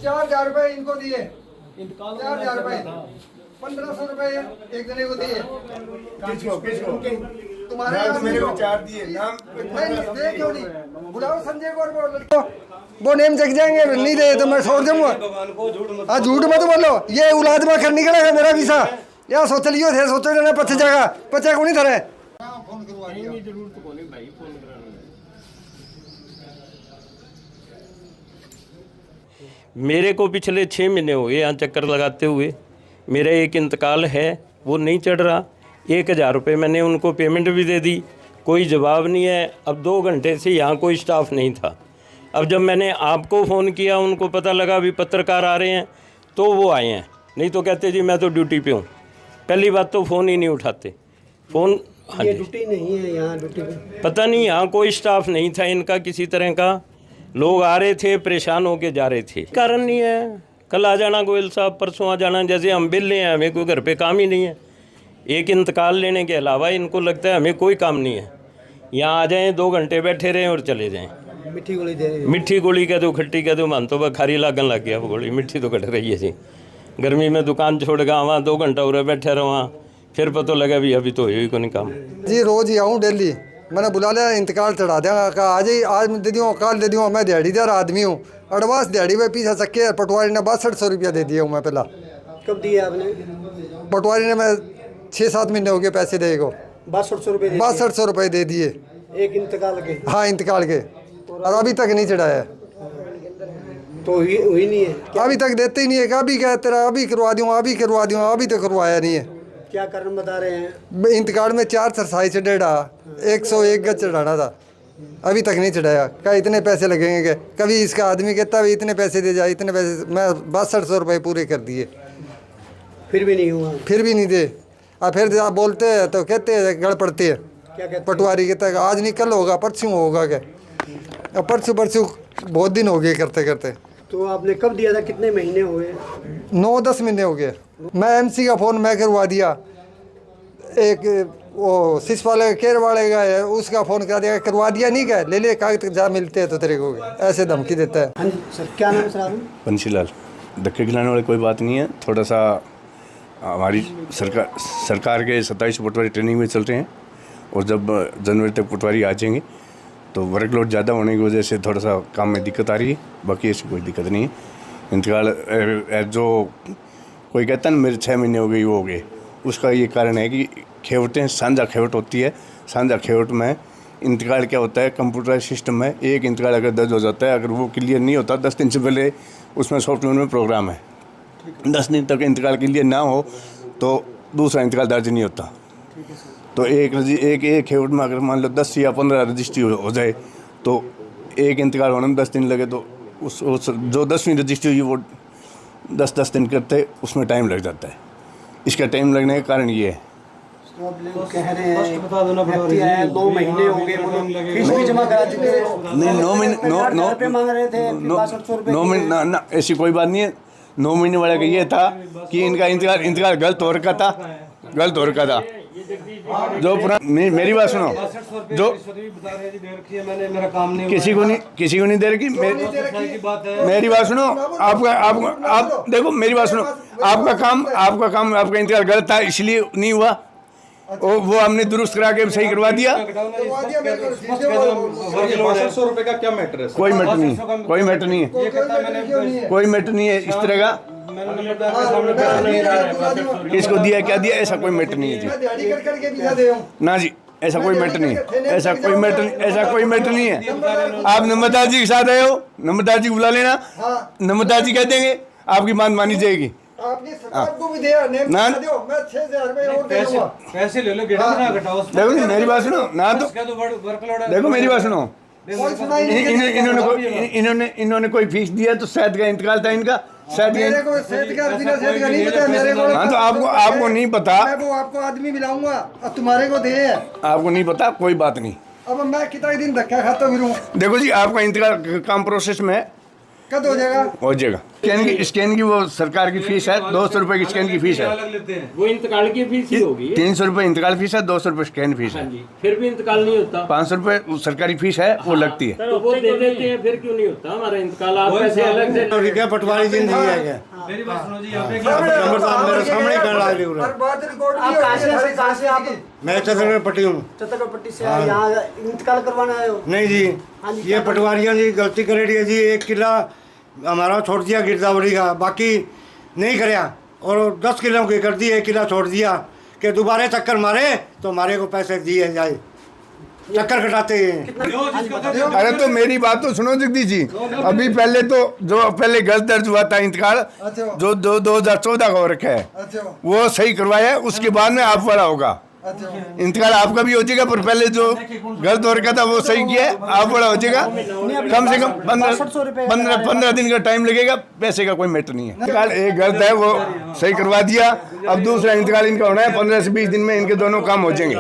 4,000 रुपए इनको दिए, 4,000 रुपए, 1,500 रुपए एक जने को दिए। तुम्हारे मेरे को 4 दिए नाम दे क्यों नहीं? बुलाओ संजय को और वो नेम जग जाएंगे, नहीं दे तो मैं छोड़ दूंगा। हाँ झूठ मत बोलो, ये औलाद में कर निकलेगा मेरा वीसा। या सोच लियो थे, सोचो ना 25 जगह 50 को नहीं धरे। मेरे को पिछले 6 महीने हो गए यहाँ चक्कर लगाते हुए। मेरा एक इंतकाल है, वो नहीं चढ़ रहा। 1,000 रुपये मैंने उनको पेमेंट भी दे दी, कोई जवाब नहीं है। अब 2 घंटे से यहाँ कोई स्टाफ नहीं था। अब जब मैंने आपको फ़ोन किया, उनको पता लगा भी पत्रकार आ रहे हैं, तो वो आए हैं, नहीं तो कहते जी मैं तो ड्यूटी पे हूँ। पहली बात तो फ़ोन ही नहीं उठाते फ़ोन। हाँ, ड्यूटी नहीं है यहाँ, ड्यूटी पता नहीं, यहाँ कोई स्टाफ नहीं था इनका किसी तरह का। लोग आ रहे थे, परेशान होके जा रहे थे। कारण नहीं है, कल आ जाना गोयल साहब, परसों आ जाना। जैसे हम बिल्ले हैं, हमें कोई घर पे काम ही नहीं है। एक इंतकाल लेने के अलावा इनको लगता है हमें कोई काम नहीं है। यहाँ आ जाएं, 2 घंटे बैठे रहें और चले जाएं। मिठी गोली दे रहे हैं। मिठी गोली कह दो, खट्टी कह दो, मन तो वह खारी लागन लग गया। वो गोली मिठी तो कट रही है जी। गर्मी में दुकान छोड़ गया वहाँ, 2 घंटा उरे बैठे रहो वहाँ, फिर पता लगा भी अभी तो यही को नहीं काम जी। रोज़ ही आऊँ डेली, मैंने बुला लिया, इंतकाल चढ़ा दिया। कहा आज ही, आज दे दूँ, कल दे दूँ। मैं दिहाड़ीदार आदमी हूँ, एडवांस दिहाड़ी में पीछा सके। पटवारी ने 6200 रुपया दे दिया हूँ मैं पहला। कब दिए आपने? पटवारी ने मैं 6-7 महीने हो गए पैसे दे को। 6200 रुपये 6200 रुपये दे दिए एक इंतकाल के। हाँ इंतकाल के, और अभी तक नहीं चढ़ाया। तो हुई नहीं है, अभी तक देते ही नहीं है। अभी क्या तेरा, अभी करवा दूँ, अभी करवा दूँ, अभी तो करवाया नहीं है। क्या कारण बता रहे हैं? इंतकाल में 4 सरसाई चढ़ा, 101 गज चढ़ाना था, अभी तक नहीं चढ़ाया। क्या इतने पैसे लगेंगे? क्या कभी इसका आदमी कहता है इतने पैसे दे जाए, इतने पैसे। मैं 6200 रुपये पूरे कर दिए, फिर भी नहीं हुआ, फिर भी नहीं दे। और फिर आप बोलते हैं तो कहते हैं गड़ पड़ते हैं। क्या कहते? पटवारी कहता है आज नहीं कल होगा, परसों होगा। क्या परसों बहुत दिन हो गए करते करते। तो आपने कब दिया था? कितने महीने हुए? 9-10 महीने हो गए। मैं एमसी का फ़ोन मैं करवा दिया, एक वो सिस वाले केयर वाले का है, उसका फ़ोन कर दिया, करवा दिया। नहीं क्या ले ले कागज जा मिलते हैं तो तेरे को ऐसे धमकी देता है। हाँ जी सर, क्या नाम है सर आपका? बंशीलाल। धक्के खिलाने वाली कोई बात नहीं है। थोड़ा सा हमारी सरकार के 27 पटवारी ट्रेनिंग में चल रहे हैं, और जब जनवरी तक पटवारी आ जाएंगे तो वर्कलोड ज़्यादा होने की वजह से थोड़ा सा काम में दिक्कत आ रही है। बाकी ऐसी कोई दिक्कत नहीं है। इंतकाल जो कोई कहता है ना मेरे 6 महीने हो गए, वो हो गए, उसका ये कारण है कि खेवटें साझा खेवट होती है। साझा खेवट में इंतकाल क्या होता है, कंप्यूटर सिस्टम में एक इंतकाल अगर दर्ज हो जाता है, अगर वो क्लियर नहीं होता 10 दिन से पहले उसमें सॉफ्टवेयर में प्रोग्राम है, 10 दिन तक इंतकाल क्लियर ना हो तो दूसरा इंतकाल दर्ज नहीं होता। तो एक खेवट में अगर मान लो 10 या 15 रजिस्ट्री हो जाए तो एक इंतकाल होने में 10 दिन लगे, तो उस जो 10वीं रजिस्ट्री हुई वो 10 दिन करते, उसमें टाइम लग जाता है। इसका टाइम लगने का कारण ये है। कह रहे हैं 2 महीने हो गए, फीस भी जमा करा चुके हैं। नहीं 9 महीने मांग रहे थे, 6200 रुपये। 9 महीने ना ऐसी कोई बात नहीं है। 9 महीने वाले का ये था कि इनका इंतकाल गलत हो रखा था, गलत हो रखा था। जो पुराना मेरी बात सुनो, जो किसी को नहीं दे रखी। मेरी बात सुनो, आप देखो मेरी बात सुनो, आपका काम आपका इंतकाल गलत था इसलिए नहीं हुआ, वो हमने दुरुस्त करा के सही करवा दिया। 6200 रुपए का क्या मैटर है? कोई मैटर नहीं है, कोई मैटर नहीं है, कोई मैटर नहीं है इस तरह का। किसको दिया क्या दिया ऐसा कोई मैटर नहीं है जी। ना जी ऐसा कोई मैटर नहीं है, ऐसा कोई मैटर नहीं है। आप नम्रता जी के साथ आए हो, नम्रता जी बुला लेना, नम्रता जी कह देंगे, आपकी बात मानी जाएगी। आपने सरकार को भी दिया, नेम ना दो, मैं 6000 रुपए और दे दूंगा। पैसे ले लो, गेटा ना घटाओ। देखो मेरी बात सुनो ना, तो देखो मेरी बात सुनो, इन्होंने कोई फीस दिया तो शायद का इंतकाल था इनका, शायद मेरे को सेठ का बिना सेठ का नहीं पता मेरे को। हाँ तो आपको नहीं पता, मैं वो आपको आदमी मिलाऊंगा और तुम्हारे को दे। आपको नहीं पता कोई बात नहीं। अब मैं कितना दिन धक्का खाता फिरूं। देखो जी आपका इंतकाल काम प्रोसेस में कद हो जाएगा? हो जाएगा। स्कैन की वो सरकार की फीस है, 200 रुपये की स्कैन की फीस है। अलग लेते हैं। वो इंतकाल की फीस ही होगी। 300 रुपये इंतकाल फीस है, 200 रुपये स्कैन फीस हाँ है। जी, फिर भी इंतकाल नहीं होता। 500 रुपये सरकारी फीस है, वो लगती है। तो वो दे देते हैं, फिर क्यों नहीं होता हमारा इंतकाल? आप पैसे अलग से क्या पटवारी जी नहीं है क्या? मेरी बात सुनो जी, यहाँ पे नंबर साहब मेरे सामने कर रहा है। हर बात रिकॉर्ड आप कहाँ से आप? मैं छत्तीसगढ़ पट्टी हूँ। छत्तीसगढ़ पट्टी से यहाँ इंतकाल करवाना आए हो? नहीं जी, हाँ जी, ये क्या पटवारियाँ जी गलती करेगी है जी। 1 किला हमारा छोड़ दिया गिरदावरी का, बाकी नहीं करया, और 10 किलों की कर दी, 1 किला छोड़ दिया कि दोबारा चक्कर मारे तो हमारे को पैसे दिए जाए। चक्कर कटाते हैं। अरे तो मेरी बात तो सुनो जगदीश जी। अभी पहले तो जो पहले गलत दर्ज हुआ था इंतकाल, अच्छा। जो 2014 का हो रखा है, अच्छा वो सही करवाया है। उसके बाद में आप वाला होगा अच्छा इंतकाल, आपका भी हो जाएगा। पर पहले जो गलत हो रखा था वो सही किया है, आप बड़ा हो जाएगा। कम से कम 15 दिन का टाइम लगेगा, पैसे का कोई मैटर नहीं है। इंतकाल एक गलत है, वो सही करवा दिया। अब दूसरा इंतकाल इनका होना है, 15 से 20 दिन में इनके दोनों काम हो जाएंगे।